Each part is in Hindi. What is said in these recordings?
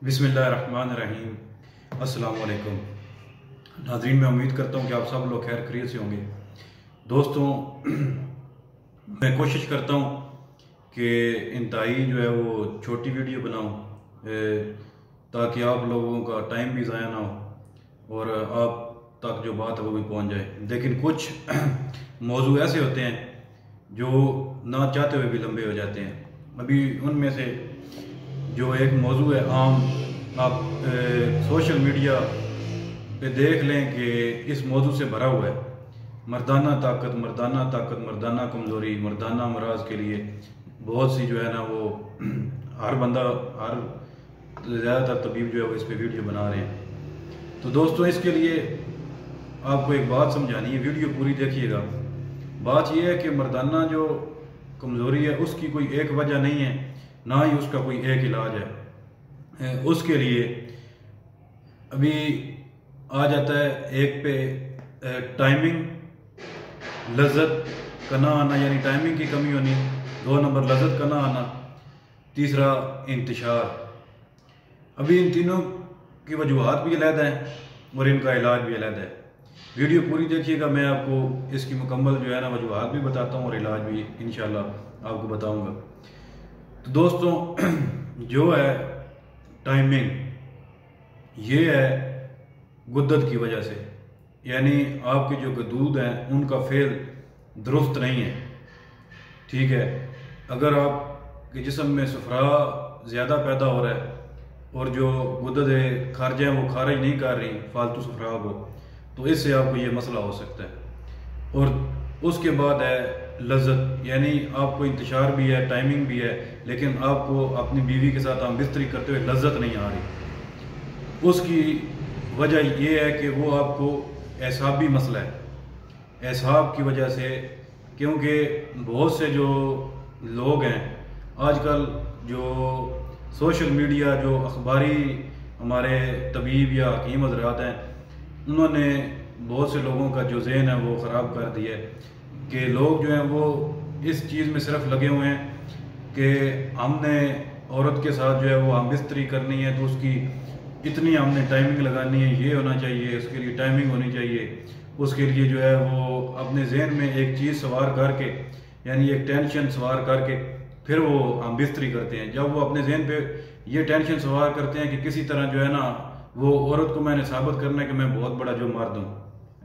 बिस्मिल्लाहिर्रहमानिर्रहीम। अस्सलाम वालेकुम नाज़रीन, मैं उम्मीद करता हूँ कि आप सब लोग खैर खैरियत से होंगे। दोस्तों, मैं कोशिश करता हूँ कि इंतहाई जो है वो छोटी वीडियो बनाऊँ ताकि आप लोगों का टाइम भी ज़ाया ना हो और आप तक जो बात है वो भी पहुँच जाए। लेकिन कुछ मौजू ऐसे होते हैं जो ना चाहते हुए भी लंबे हो जाते हैं। अभी उनमें से जो एक मौजू है आम, आप सोशल मीडिया पे देख लें कि इस मौजू से भरा हुआ है। मर्दाना ताकत, मर्दाना ताकत, मर्दाना कमज़ोरी, मर्दाना अमराज के लिए बहुत सी जो है ना वो हर बंदा, हर ज़्यादातर तबीब जो है वो इस पर वीडियो बना रहे हैं। तो दोस्तों, इसके लिए आपको एक बात समझानी है, वीडियो पूरी देखिएगा। बात यह है कि मर्दाना जो कमज़ोरी है उसकी कोई एक वजह नहीं है, ना ही उसका कोई एक इलाज है। उसके लिए अभी आ जाता है एक पे टाइमिंग, लज्जत का ना आना, यानी टाइमिंग की कमी होनी। 2 नंबर लज्जत का ना आना। तीसरा इंतशार। अभी इन तीनों की वजूहात भी अलग हैं और इनका इलाज भी अलग है। वीडियो पूरी देखिएगा, मैं आपको इसकी मुकम्मल जो है ना वजूहात भी बताता हूँ और इलाज भी इंशाल्लाह आपको बताऊँगा। तो दोस्तों, जो है टाइमिंग, ये है गुद्दत की वजह से, यानी आपके जो गदूद हैं उनका फेल दुरुस्त नहीं है। ठीक है, अगर आपके जिस्म में सफरा ज़्यादा पैदा हो रहा है और जो गुद्दत खारज हैं वो खारिज नहीं कर रही फालतू सफरा को, तो इससे आपको ये मसला हो सकता है। और उसके बाद है लज्जत, यानी आपको इंतशार भी है, टाइमिंग भी है, लेकिन आपको अपनी बीवी के साथ हम बिस्तरी करते हुए लज्जत नहीं आ रही। उसकी वजह यह है कि वो आपको एसाबी मसला है, एसाब की वजह से। क्योंकि बहुत से जो लोग हैं आजकल, जो सोशल मीडिया, जो अखबारी हमारे तबीब या हकीम हज़रात हैं, उन्होंने बहुत से लोगों का जो ज़हन है वो ख़राब कर दिया है कि लोग जो हैं वो इस चीज़ में सिर्फ लगे हुए हैं कि हमने औरत के साथ जो है वो हम बिस्तरी करनी है, तो उसकी इतनी हमने टाइमिंग लगानी है, ये होना चाहिए, उसके लिए टाइमिंग होनी चाहिए। उसके लिए जो है वो अपने जहन में एक चीज़ सवार करके, यानी एक टेंशन सवार करके फिर वो हम बिस्तरी करते हैं। जब वो अपने जहन पे ये टेंशन सवार करते हैं कि किसी तरह जो है ना वो औरत को मैंने साबित करना है कि मैं बहुत बड़ा जो मर्द हूँ,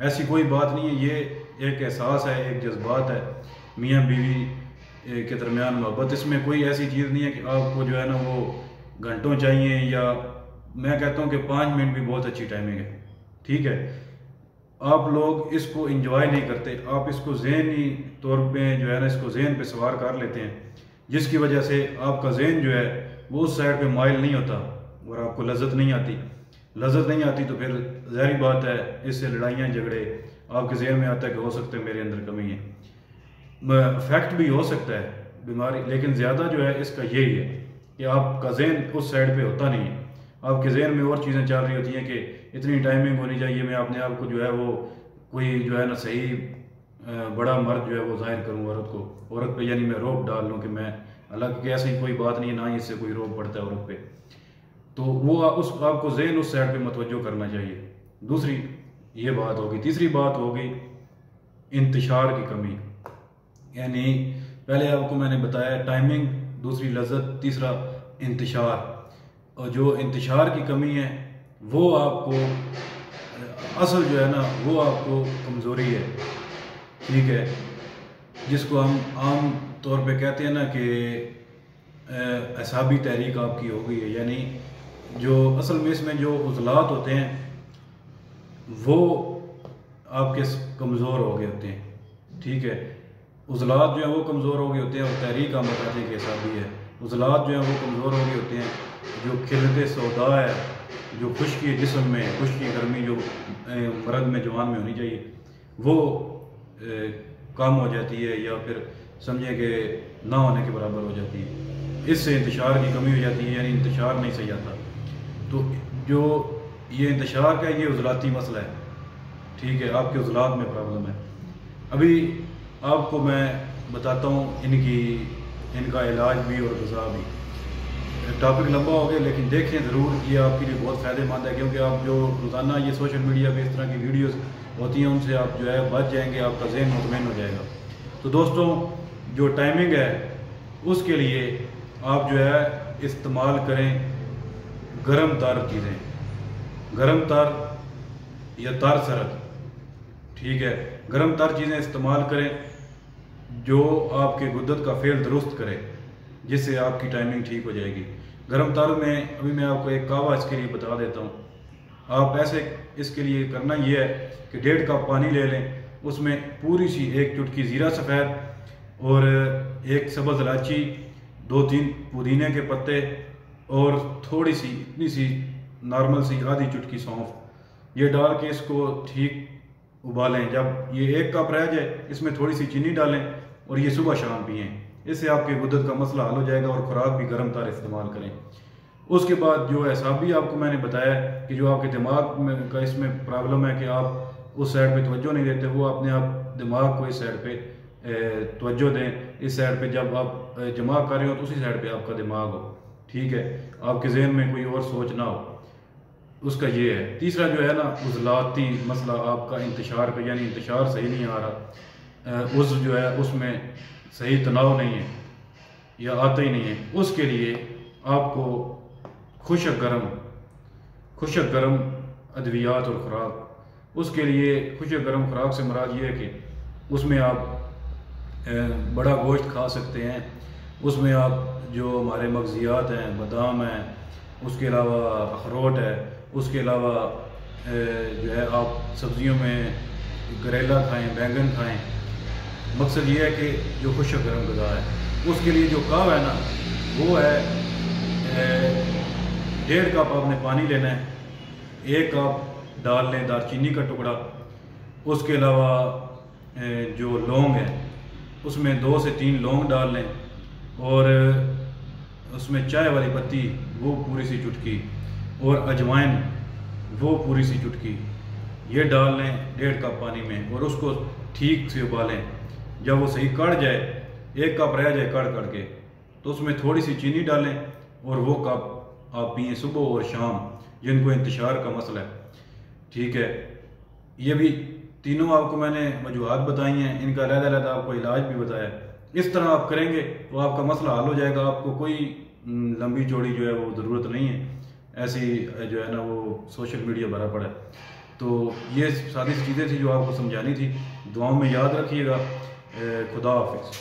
ऐसी कोई बात नहीं है। ये एक एहसास है, एक जज्बात है मियाँ बीवी के दरमियान मोहब्बत। इसमें कोई ऐसी चीज़ नहीं है कि आपको जो है ना वो घंटों चाहिए, या मैं कहता हूँ कि 5 मिनट भी बहुत अच्छी टाइमिंग है। ठीक है, आप लोग इसको इंजॉय नहीं करते, आप इसको ज़हनी तौर पे जो है ना इसको जहन पे सवार कर लेते हैं, जिसकी वजह से आपका जहन जो है वो उस साइड पे माइल नहीं होता और आपको लज्जत नहीं आती। लज्जत नहीं आती तो फिर ज़ाहिर बात है इससे लड़ाइयाँ झगड़े आपके जहन में आता है कि हो सकता है मेरे अंदर कमी है। फैक्ट भी हो सकता है बीमारी, लेकिन ज़्यादा जो है इसका यही है कि आपका जहन उस साइड पे होता नहीं है। आपके जहन में और चीज़ें चल रही होती हैं कि इतनी टाइमिंग होनी चाहिए, मैं अपने आप को जो है वो कोई जो है ना सही बड़ा मर्द जो है वो जाहिर करूँ औरत पे, यानी मैं रोब डाल लूँ कि मैं, हालांकि ऐसी कोई बात नहीं है, ना ही इससे कोई रोब पड़ता है औरत पे। तो वो उस आपको जहन उस साइड पे मतवज्जो करना चाहिए। दूसरी ये बात होगी। तीसरी बात होगी इंतशार की कमी, यानी पहले आपको मैंने बताया टाइमिंग, दूसरी लज्जत, तीसरा इंतशार। और जो इंतशार की कमी है वो आपको असल जो है ना वो आपको कमज़ोरी है। ठीक है, जिसको हम आम तौर पे कहते हैं ना कि एसाबी तहरीक आपकी हो गई है, यानी जो असल में इसमें जो उज़लात होते हैं वो आपके कमज़ोर हो गए होते हैं। ठीक है, उज़लात जो है वो कमज़ोर हो गए होते हैं और तहरीक हम बताते हैं कि एसाबी है। उज़लात जो है वो कमज़ोर हो गए होते हैं, जो खिलते सौदा है, जो खुश्की जिस्म में, खुश्की गर्मी जो मर्द में जवान में होनी चाहिए वो कम हो जाती है, या फिर समझे कि ना होने के बराबर हो जाती है। इससे इंतशार की कमी हो जाती है, यानी इंतशार नहीं सही आता। तो जो ये इंतशार का ये उज़लाती मसला है। ठीक है, आपके उज़लात में प्रॉब्लम है। अभी आपको मैं बताता हूँ इनका इलाज भी और गज़ा भी। टॉपिक लंबा हो गया, लेकिन देखें ज़रूर, ये आपके लिए बहुत फ़ायदेमंद है, क्योंकि आप जो रोज़ाना ये सोशल मीडिया पे इस तरह की वीडियोस होती हैं उनसे आप जो है बच जाएंगे, आपका ज़हन मुतमईन हो जाएगा। तो दोस्तों, जो टाइमिंग है उसके लिए आप जो है इस्तेमाल करें गर्म तर चीज़ें, गर्म तर या तर सरद, ठीक है। गर्म तर चीज़ें इस्तेमाल करें जो आपके गुद्दत का फेल दुरुस्त करे, जिससे आपकी टाइमिंग ठीक हो जाएगी। गर्म तर में अभी मैं आपको एक कावा इसके लिए बता देता हूँ। आप ऐसे इसके लिए करना ये है कि 1.5 कप पानी ले लें, उसमें पूरी सी 1 चुटकी ज़ीरा सफ़ेद और 1 सब्ज़ इलायची, 2-3 पुदीने के पत्ते और थोड़ी सी इतनी सी नॉर्मल सी आधी चुटकी सौंफ, ये डाल के इसको ठीक उबालें। जब ये 1 कप रह जाए इसमें थोड़ी सी चीनी डालें और ये सुबह शाम पिएँ। इससे आपके गुर्दत का मसला हल हो जाएगा और ख़ुराक भी गर्म तर इस्तेमाल करें। उसके बाद जो एहसाब भी आपको मैंने बताया कि जो आपके दिमाग में का इसमें प्रॉब्लम है कि आप उस साइड पे तवज्जो नहीं देते, वो अपने आप दिमाग को इस साइड पे तवज्जो दें। इस साइड पे जब आप जमा कर रहे हो तो उसी साइड पे आपका दिमाग हो, ठीक है, आपके जहन में कोई और सोच ना हो। उसका ये है। तीसरा जो है ना, उज़लाती मसला आपका इंतशार का, यानी इंतशार सही नहीं आ रहा, उस जो है उसमें सही तनाव नहीं है या आता ही नहीं है, उसके लिए आपको खुशक गर्म अद्वियात और ख़ुराक, उसके लिए खुशक गर्म ख़ुराक से मुराद ये है कि उसमें आप बड़ा गोश्त खा सकते हैं, उसमें आप जो हमारे मगज़ियात हैं, बादाम हैं, उसके अलावा अखरोट है, उसके अलावा जो है आप सब्ज़ियों में करेला खाएं, बैंगन खाएं। मकसद ये है कि जो खुशक गर्म ग़िज़ा है, उसके लिए जो काव है ना, वो है 1.5 कप आपने पानी लेना है, 1 कप डाल लें दालचीनी का टुकड़ा, उसके अलावा जो लौंग है उसमें 2 से 3 लौंग डाल लें और उसमें चाय वाली पत्ती वो पूरी सी चुटकी और अजवाइन वो पूरी सी चुटकी, ये डाल लें 1.5 कप पानी में और उसको ठीक से उबालें। जब वो सही कढ़ जाए, 1 कप रह जाए कढ़ के, तो उसमें थोड़ी सी चीनी डालें और वो कप आप पिए सुबह और शाम, जिनको इंतशार का मसला है, ठीक है। ये भी तीनों आपको मैंने वजूहात बताई हैं, इनका अलग-अलग आपको इलाज भी बताया। इस तरह आप करेंगे तो आपका मसला हल हो जाएगा, आपको कोई लंबी चौड़ी जो है वो ज़रूरत नहीं है, ऐसी जो है ना वो सोशल मीडिया भरा पड़ा है। तो ये सारी चीज़ें थी जो आपको समझानी थी। दुआओं में याद रखिएगा। खुदा हाफिज़।